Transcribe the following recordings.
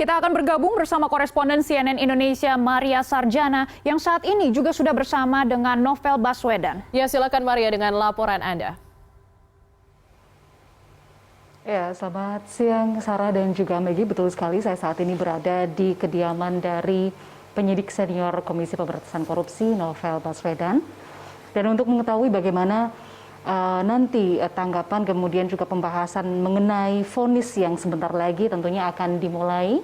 Kita akan bergabung bersama koresponden CNN Indonesia Maria Sarjana yang saat ini juga sudah bersama dengan Novel Baswedan. Ya, silakan Maria dengan laporan Anda. Ya, selamat siang Sarah dan juga Maggie. Betul sekali, saya saat ini berada di kediaman dari penyidik senior Komisi Pemberantasan Korupsi Novel Baswedan. Dan untuk mengetahui bagaimana nanti tanggapan kemudian juga pembahasan mengenai vonis yang sebentar lagi tentunya akan dimulai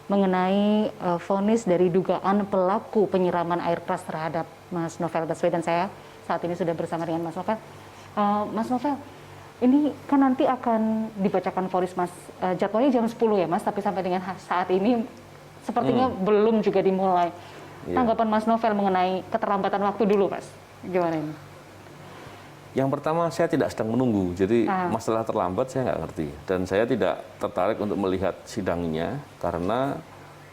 mengenai vonis dari dugaan pelaku penyiraman air keras terhadap Mas Novel Baswedan. Saya saat ini sudah bersama dengan Mas Novel. Mas Novel, ini kan nanti akan dibacakan vonis Mas, jadwalnya jam 10 ya Mas, tapi sampai dengan saat ini sepertinya belum juga dimulai. Tanggapan Mas Novel mengenai keterlambatan waktu dulu Mas, gimana ini? Yang pertama, saya tidak sedang menunggu, jadi masalah terlambat saya nggak ngerti. Dan saya tidak tertarik untuk melihat sidangnya, karena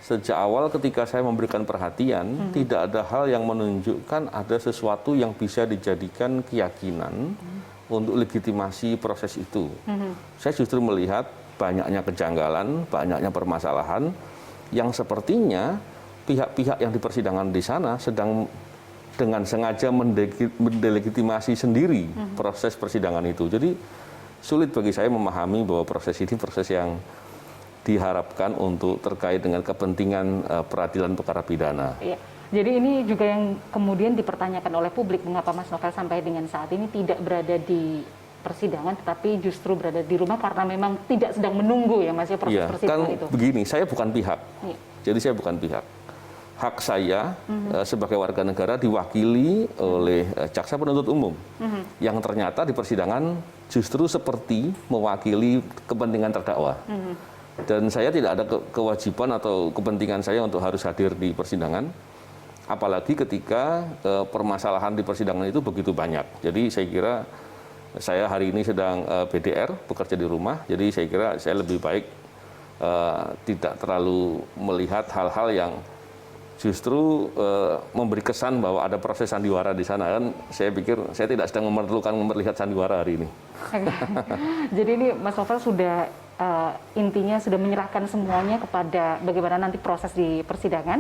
sejak awal ketika saya memberikan perhatian, tidak ada hal yang menunjukkan ada sesuatu yang bisa dijadikan keyakinan untuk legitimasi proses itu. Saya justru melihat banyaknya kejanggalan, banyaknya permasalahan, yang sepertinya pihak-pihak yang di persidangan di sana sedang dengan sengaja mendelegitimasi sendiri proses persidangan itu. Jadi sulit bagi saya memahami bahwa proses ini proses yang diharapkan untuk terkait dengan kepentingan peradilan perkara pidana. Iya. Jadi ini juga yang kemudian dipertanyakan oleh publik, mengapa Mas Novel sampai dengan saat ini tidak berada di persidangan, tetapi justru berada di rumah karena memang tidak sedang menunggu ya Mas ya proses persidangan itu. Begini, saya bukan pihak. Jadi saya bukan pihak. Hak saya sebagai warga negara diwakili oleh jaksa penuntut umum yang ternyata di persidangan justru seperti mewakili kepentingan terdakwa. Dan saya tidak ada kewajiban atau kepentingan saya untuk harus hadir di persidangan, apalagi ketika permasalahan di persidangan itu begitu banyak. Jadi saya kira saya hari ini sedang BDR, bekerja di rumah, jadi saya kira saya lebih baik tidak terlalu melihat hal-hal yang justru memberi kesan bahwa ada proses sandiwara di sana. Kan saya pikir saya tidak sedang memerlukan melihat sandiwara hari ini. Jadi ini Mas Novel sudah intinya sudah menyerahkan semuanya kepada bagaimana nanti proses di persidangan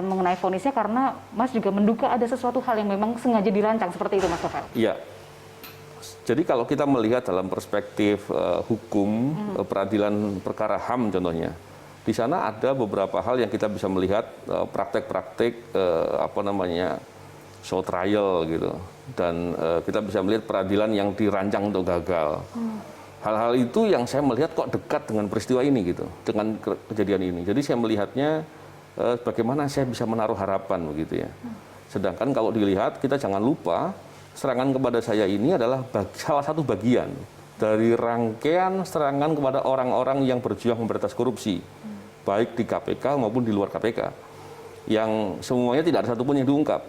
mengenai vonisnya, karena Mas juga menduga ada sesuatu hal yang memang sengaja dirancang seperti itu Mas Novel. Iya. Jadi kalau kita melihat dalam perspektif hukum peradilan perkara HAM contohnya, di sana ada beberapa hal yang kita bisa melihat praktek-praktek show trial gitu, dan kita bisa melihat peradilan yang dirancang untuk gagal. Hal-hal itu yang saya melihat kok dekat dengan peristiwa ini gitu, dengan kejadian ini. Jadi saya melihatnya bagaimana saya bisa menaruh harapan begitu ya. Sedangkan kalau dilihat, kita jangan lupa serangan kepada saya ini adalah salah satu bagian dari rangkaian serangan kepada orang-orang yang berjuang memberantas korupsi, baik di KPK maupun di luar KPK, yang semuanya tidak ada satupun yang diungkap.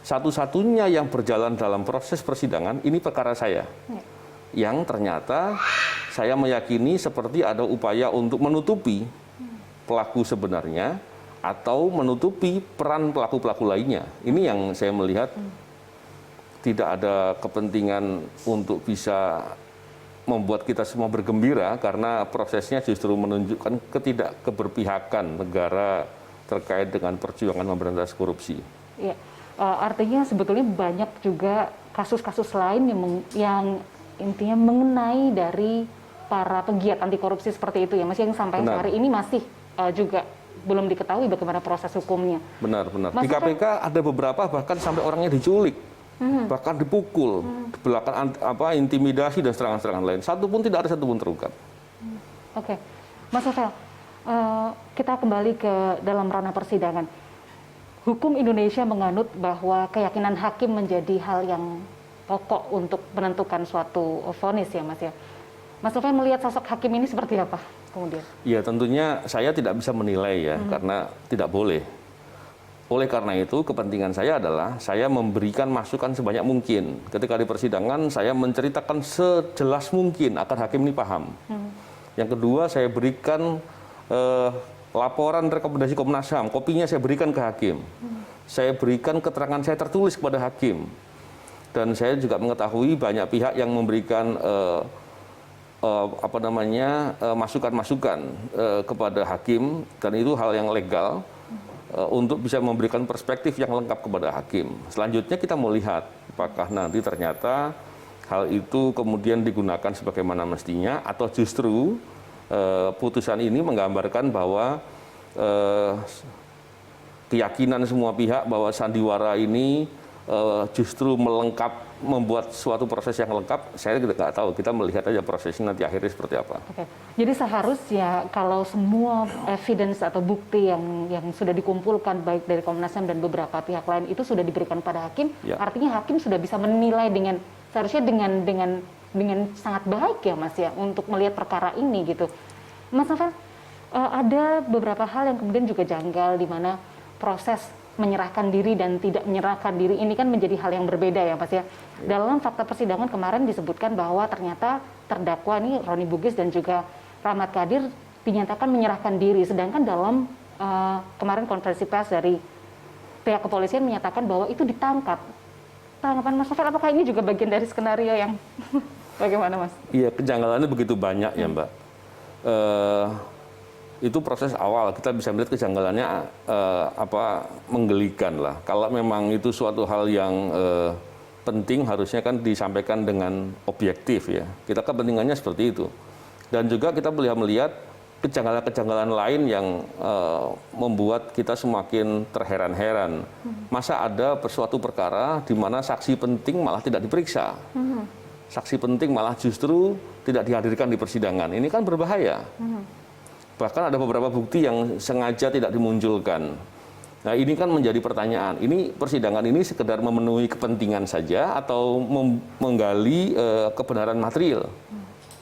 Satu-satunya yang berjalan dalam proses persidangan ini perkara saya, yang ternyata saya meyakini seperti ada upaya untuk menutupi pelaku sebenarnya atau menutupi peran pelaku-pelaku lainnya. Ini yang saya melihat tidak ada kepentingan untuk bisa membuat kita semua bergembira, karena prosesnya justru menunjukkan ketidakkeberpihakan negara terkait dengan perjuangan memberantas korupsi. Iya, artinya sebetulnya banyak juga kasus-kasus lain yang intinya mengenai dari para pegiat anti korupsi seperti itu ya Mas, yang sampai hari ini masih juga belum diketahui bagaimana proses hukumnya. Benar. Di KPK ada beberapa bahkan sampai orangnya diculik, bahkan dipukul, belakang intimidasi dan serangan-serangan lain. Tidak ada satupun terungkap. Oke, Mas Novel, kita kembali ke dalam ranah persidangan. Hukum Indonesia menganut bahwa keyakinan hakim menjadi hal yang pokok untuk menentukan suatu vonis ya Mas ya. Mas Novel melihat sosok hakim ini seperti apa kemudian? Ya tentunya saya tidak bisa menilai ya, karena tidak boleh. Oleh karena itu kepentingan saya adalah saya memberikan masukan sebanyak mungkin. Ketika di persidangan saya menceritakan sejelas mungkin agar hakim ini paham. Yang kedua, saya berikan laporan rekomendasi Komnas HAM, kopinya saya berikan ke hakim. Saya berikan keterangan saya tertulis kepada hakim. Dan saya juga mengetahui banyak pihak yang memberikan masukan-masukan kepada hakim, dan itu hal yang legal untuk bisa memberikan perspektif yang lengkap kepada hakim. Selanjutnya kita mau lihat apakah nanti ternyata hal itu kemudian digunakan sebagaimana mestinya, atau justru putusan ini menggambarkan bahwa keyakinan semua pihak bahwa sandiwara ini justru membuat suatu proses yang lengkap. Saya tidak tahu, kita melihat aja prosesnya nanti akhirnya seperti apa. Oke. Jadi seharusnya kalau semua evidence atau bukti yang sudah dikumpulkan baik dari Komnas HAM dan beberapa pihak lain itu sudah diberikan pada hakim, ya, artinya hakim sudah bisa menilai seharusnya dengan sangat baik ya Mas ya untuk melihat perkara ini gitu. Mas Novel, ada beberapa hal yang kemudian juga janggal di mana proses menyerahkan diri dan tidak menyerahkan diri ini kan menjadi hal yang berbeda ya Mas ya. Dalam fakta persidangan kemarin disebutkan bahwa ternyata terdakwa ini Roni Bugis dan juga Rahmat Kadir dinyatakan menyerahkan diri, sedangkan dalam kemarin konferensi pers dari pihak kepolisian menyatakan bahwa itu ditangkap. Tanggapan Mas Novel, apakah ini juga bagian dari skenario yang bagaimana Mas? Iya, kejanggalannya begitu banyak ya Mbak. Itu proses awal, kita bisa melihat kejanggalannya menggelikan lah. Kalau memang itu suatu hal yang penting, harusnya kan disampaikan dengan objektif ya. Kita kepentingannya seperti itu. Dan juga kita melihat kejanggalan-kejanggalan lain yang membuat kita semakin terheran-heran. Masa ada suatu perkara di mana saksi penting malah tidak diperiksa. Saksi penting malah justru tidak dihadirkan di persidangan. Ini kan berbahaya. Bahkan ada beberapa bukti yang sengaja tidak dimunculkan. Nah, ini kan menjadi pertanyaan. Ini persidangan ini sekedar memenuhi kepentingan saja atau menggali kebenaran material?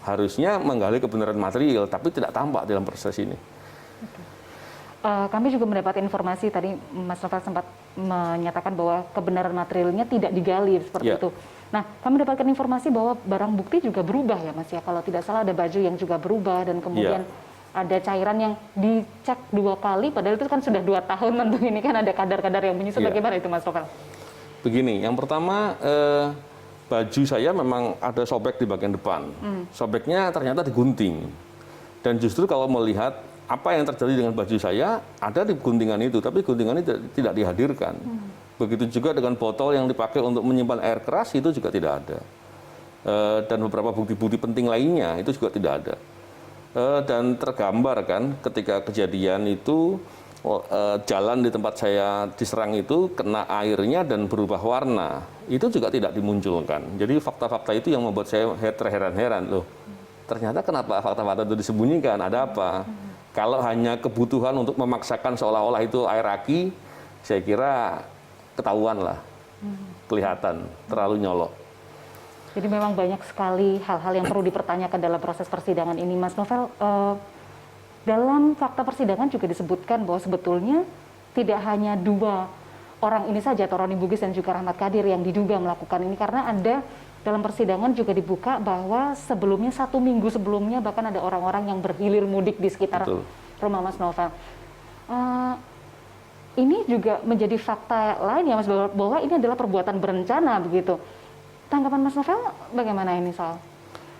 Harusnya menggali kebenaran material, tapi tidak tampak dalam proses ini. Kami juga mendapat informasi tadi Mas Novel sempat menyatakan bahwa kebenaran materialnya tidak digali seperti itu. Nah, kami mendapatkan informasi bahwa barang bukti juga berubah ya Mas ya. Kalau tidak salah ada baju yang juga berubah dan kemudian ada cairan yang dicek 2 kali, padahal itu kan sudah 2 tahun tentu ini kan ada kadar-kadar yang menyusul. Bagaimana itu Mas Novel? Begini, yang pertama baju saya memang ada sobek di bagian depan. Sobeknya ternyata digunting. Dan justru kalau melihat apa yang terjadi dengan baju saya, ada di guntingan itu, tapi guntingan itu tidak dihadirkan. Begitu juga dengan botol yang dipakai untuk menyimpan air keras, itu juga tidak ada. Dan beberapa bukti-bukti penting lainnya, itu juga tidak ada. Dan tergambar kan ketika kejadian itu jalan di tempat saya diserang itu kena airnya dan berubah warna, itu juga tidak dimunculkan. Jadi fakta-fakta itu yang membuat saya terheran-heran, loh ternyata kenapa fakta-fakta itu disembunyikan, ada apa? Kalau hanya kebutuhan untuk memaksakan seolah-olah itu air aki, saya kira ketahuan lah, kelihatan terlalu nyolok. Jadi memang banyak sekali hal-hal yang perlu dipertanyakan dalam proses persidangan ini. Mas Novel, dalam fakta persidangan juga disebutkan bahwa sebetulnya tidak hanya 2 orang ini saja, atau Roni Bugis dan juga Rahmat Kadir yang diduga melakukan ini, karena ada dalam persidangan juga dibuka bahwa sebelumnya 1 minggu sebelumnya bahkan ada orang-orang yang berhilir mudik di sekitar rumah Mas Novel. Ini juga menjadi fakta lain ya Mas, bahwa ini adalah perbuatan berencana begitu. Tanggapan Mas Novel bagaimana ini soal?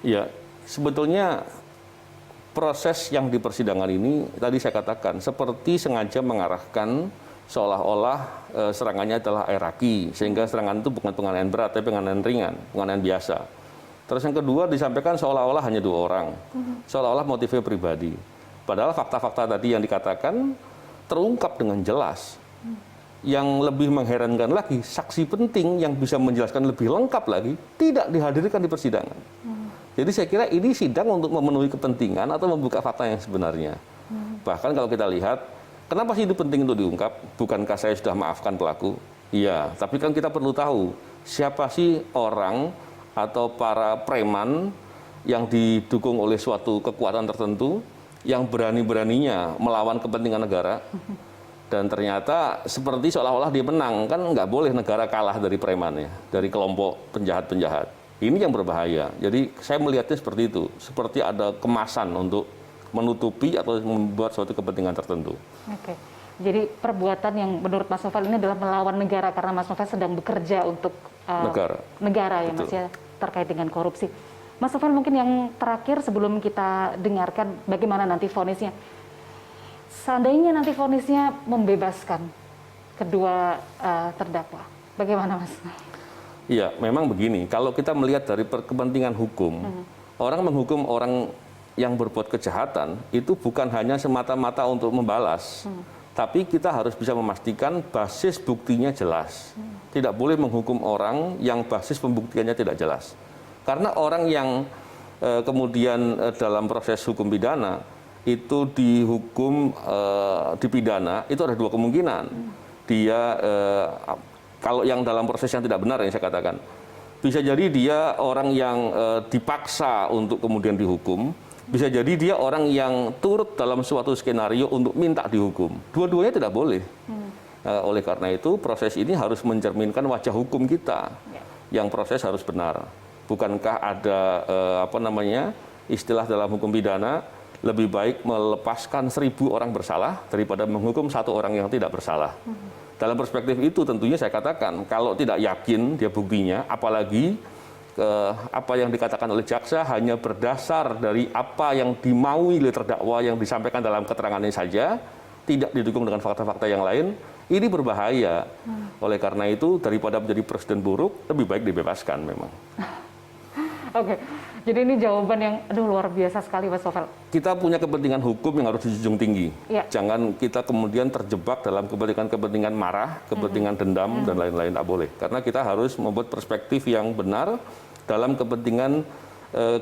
Ya, sebetulnya proses yang di persidangan ini tadi saya katakan seperti sengaja mengarahkan seolah-olah serangannya adalah air aki, sehingga serangan itu bukan penganiayaan berat tapi penganiayaan ringan, penganiayaan biasa. Terus yang kedua disampaikan seolah-olah hanya 2 orang, seolah-olah motifnya pribadi. Padahal fakta-fakta tadi yang dikatakan terungkap dengan jelas. Yang lebih mengherankan lagi, saksi penting yang bisa menjelaskan lebih lengkap lagi tidak dihadirkan di persidangan. Jadi saya kira ini sidang untuk memenuhi kepentingan atau membuka fakta yang sebenarnya. Bahkan kalau kita lihat, kenapa sih itu penting untuk diungkap? Bukankah saya sudah maafkan pelaku? Iya, tapi kan kita perlu tahu siapa sih orang atau para preman yang didukung oleh suatu kekuatan tertentu yang berani-beraninya melawan kepentingan negara. Dan ternyata seperti seolah-olah dia menang, kan nggak boleh negara kalah dari preman ya, dari kelompok penjahat-penjahat. Ini yang berbahaya. Jadi saya melihatnya seperti itu, seperti ada kemasan untuk menutupi atau membuat suatu kepentingan tertentu. Oke. Jadi perbuatan yang menurut Mas Novel ini adalah melawan negara karena Mas Novel sedang bekerja untuk negara ya Mas ya, terkait dengan korupsi. Mas Novel, mungkin yang terakhir sebelum kita dengarkan bagaimana nanti vonisnya. Seandainya nanti vonisnya membebaskan kedua terdakwa, bagaimana Mas? Iya, memang begini. Kalau kita melihat dari kepentingan hukum, orang menghukum orang yang berbuat kejahatan itu bukan hanya semata-mata untuk membalas, tapi kita harus bisa memastikan basis buktinya jelas. Tidak boleh menghukum orang yang basis pembuktiannya tidak jelas. Karena orang yang kemudian dalam proses hukum pidana itu dihukum dipidana, itu ada dua kemungkinan. Dia kalau yang dalam proses yang tidak benar yang saya katakan, bisa jadi dia orang yang dipaksa untuk kemudian dihukum, bisa jadi dia orang yang turut dalam suatu skenario untuk minta dihukum. Dua-duanya tidak boleh. Oleh karena itu proses ini harus mencerminkan wajah hukum kita, yang proses harus benar. Bukankah ada istilah dalam hukum pidana, lebih baik melepaskan 1000 orang bersalah daripada menghukum 1 orang yang tidak bersalah. Dalam perspektif itu tentunya saya katakan, kalau tidak yakin dia buktinya, apalagi apa yang dikatakan oleh jaksa hanya berdasar dari apa yang dimaui oleh terdakwa yang disampaikan dalam keterangannya saja, tidak didukung dengan fakta-fakta yang lain, ini berbahaya. Oleh karena itu, daripada menjadi presiden buruk, lebih baik dibebaskan memang. Oke, jadi ini jawaban yang luar biasa sekali Mas Novel. Kita punya kepentingan hukum yang harus dijunjung tinggi. Ya. Jangan kita kemudian terjebak dalam kepentingan marah, kepentingan dendam, dan lain-lain. Tak boleh. Karena kita harus membuat perspektif yang benar dalam kepentingan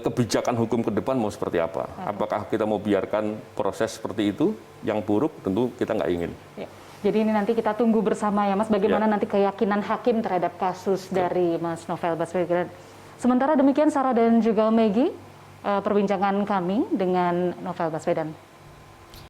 kebijakan hukum ke depan mau seperti apa. Apakah kita mau biarkan proses seperti itu, yang buruk tentu kita nggak ingin. Ya. Jadi ini nanti kita tunggu bersama ya Mas, bagaimana nanti keyakinan hakim terhadap kasus dari Mas Novel Baswedan. Sementara demikian Sarah dan juga Maggie, perbincangan kami dengan Novel Baswedan.